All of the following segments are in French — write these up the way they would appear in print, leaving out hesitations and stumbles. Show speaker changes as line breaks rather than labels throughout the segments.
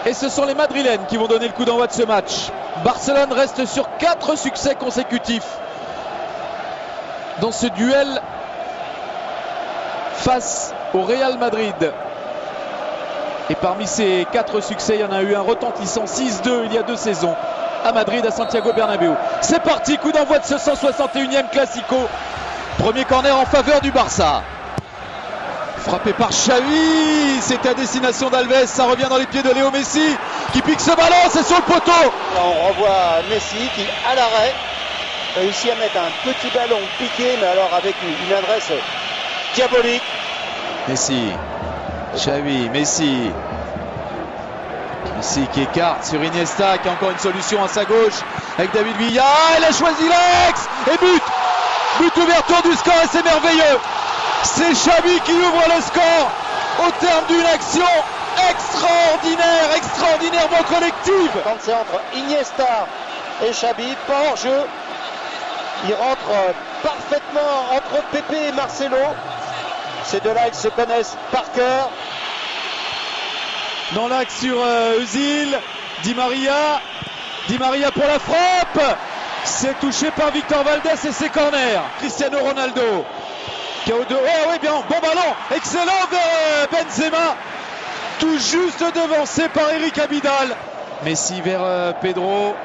Et ce sont les Madrilènes qui vont donner le coup d'envoi de ce match. Barcelone reste sur 4 succès consécutifs dans ce duel face au Real Madrid. Et parmi ces 4 succès, il y en a eu un retentissant 6-2 il y a 2 saisons à Madrid, à Santiago Bernabéu. C'est parti, coup d'envoi de ce 161e Classico. Premier corner en faveur du Barça. Frappé par Xavi, c'est à destination d'Alves, ça revient dans les pieds de Léo Messi qui pique ce ballon, c'est sur le poteau.
Là on revoit Messi qui, à l'arrêt, réussit à mettre un petit ballon piqué, mais alors avec une adresse diabolique.
Messi, Xavi, Messi qui écarte sur Iniesta, qui a encore une solution à sa gauche avec David Villa. Il a choisi l'ex et but ouverture du score, et c'est merveilleux. C'est Xavi qui ouvre le score au terme d'une action extraordinairement collective.
Quand c'est entre Iniesta et Xavi, pas hors jeu. Il rentre parfaitement entre Pepe et Marcelo. Ces deux-là, ils se connaissent par cœur.
Dans l'axe sur Özil, Di Maria pour la frappe. C'est touché par Victor Valdés et c'est corner. Cristiano Ronaldo. KO2, oh oui, bien, bon ballon, excellent vers Benzema, tout juste devancé par Eric Abidal. Messi vers Pedro.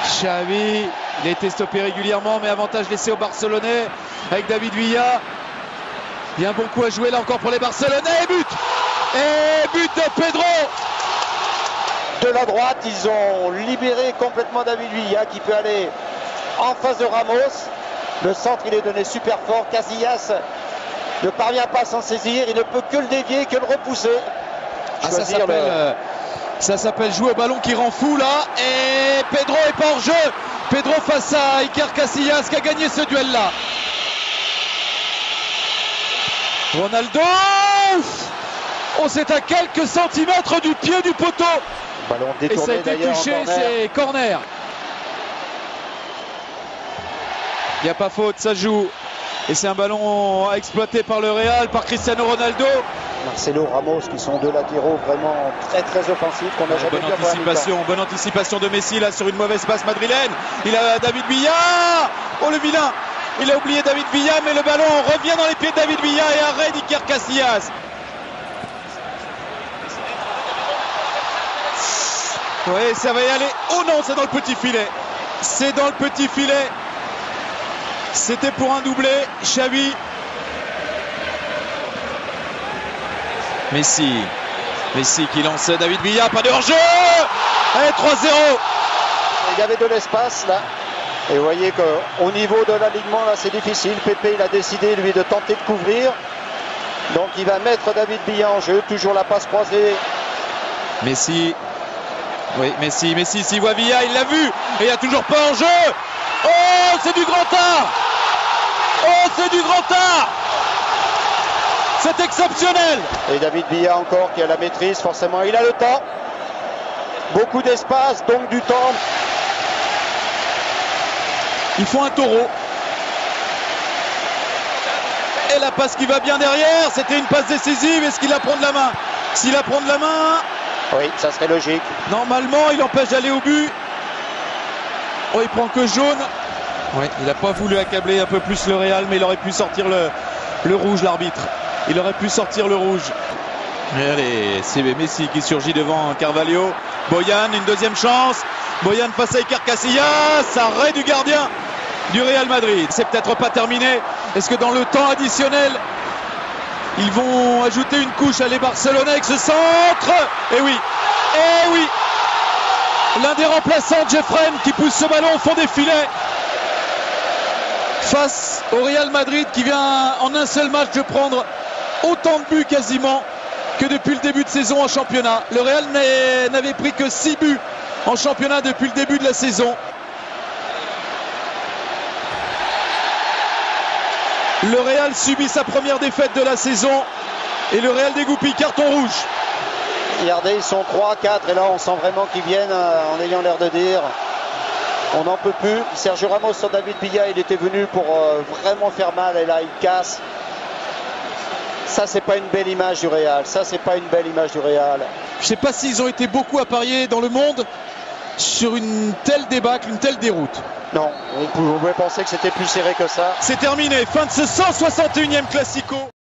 Xavi, il a été stoppé régulièrement, mais avantage laissé aux Barcelonais avec David Villa. Il y a un bon coup à jouer là encore pour les Barcelonais, et but de Pedro.
De la droite, ils ont libéré complètement David Villa qui peut aller en face de Ramos. Le centre, il est donné super fort. Casillas ne parvient pas à s'en saisir. Il ne peut que le dévier, que le repousser.
Ça s'appelle jouer au ballon qui rend fou là. Et Pedro est pas hors jeu. Pedro face à Iker Casillas qui a gagné ce duel-là. Ronaldo. Oh, c'est à quelques centimètres du pied du poteau.
Ballon détourné,
et ça a été touché, c'est corner. Il n'y a pas faute, ça joue. Et c'est un ballon exploité par le Real, par Cristiano Ronaldo.
Marcelo, Ramos, qui sont deux latéraux vraiment très offensifs qu'on n'a jamais vu.
Bonne anticipation de Messi là sur une mauvaise passe madrilène. Il a David Villa. Oh le vilain. Il a oublié David Villa, mais le ballon revient dans les pieds de David Villa et arrêt d'Iker Casillas. Oui, ça va y aller. Oh non, c'est dans le petit filet. C'est dans le petit filet. C'était pour un doublé. Xavi. Messi qui lance David Villa. Pas de hors-jeu. Et 3-0.
Il y avait de l'espace là. Et vous voyez qu'au niveau de l'alignement là, c'est difficile. Pepe, il a décidé lui de tenter de couvrir. Donc il va mettre David Villa en jeu. Toujours la passe croisée.
Messi. Oui, Messi s'y voit Villa, il l'a vu. Et il n'y a toujours pas en jeu. Oh, c'est du grand art. Oh, c'est du grand art. C'est exceptionnel.
Et David Villa encore qui a la maîtrise, forcément, il a le temps. Beaucoup d'espace, donc du temps.
Ils font un taureau. Et la passe qui va bien derrière, c'était une passe décisive. Est-ce qu'il la prend de la main? S'il la prend de la main...
Oui, ça serait logique.
Normalement, il empêche d'aller au but. Oh, il prend que jaune. Oui, il n'a pas voulu accabler un peu plus le Real, mais il aurait pu sortir le rouge, l'arbitre. Il aurait pu sortir le rouge. Et allez, c'est Messi qui surgit devant Carvalho. Boyan, une deuxième chance. Boyan face à Iker Casillas. Arrêt du gardien du Real Madrid. C'est peut-être pas terminé. Est-ce que dans le temps additionnel, ils vont ajouter une couche à les Barcelonais avec ce centre? Eh oui, l'un des remplaçants, Jeffren, qui pousse ce ballon au fond des filets face au Real Madrid qui vient en un seul match de prendre autant de buts quasiment que depuis le début de saison en championnat. Le Real n'avait pris que 6 buts en championnat depuis le début de la saison. Le Real subit sa première défaite de la saison et le Real dégoupille, carton rouge.
Regardez, ils sont 3, 4 et là on sent vraiment qu'ils viennent en ayant l'air de dire on n'en peut plus. Sergio Ramos sur David Villa, il était venu pour vraiment faire mal et là il casse. Ça, c'est pas une belle image du Real. Ça, c'est pas une belle image du Real.
Je sais pas s'ils ont été beaucoup à parier dans le monde sur une telle débâcle, une telle déroute.
Non, on pouvait penser que c'était plus serré que ça.
C'est terminé, fin de ce 161e Classico.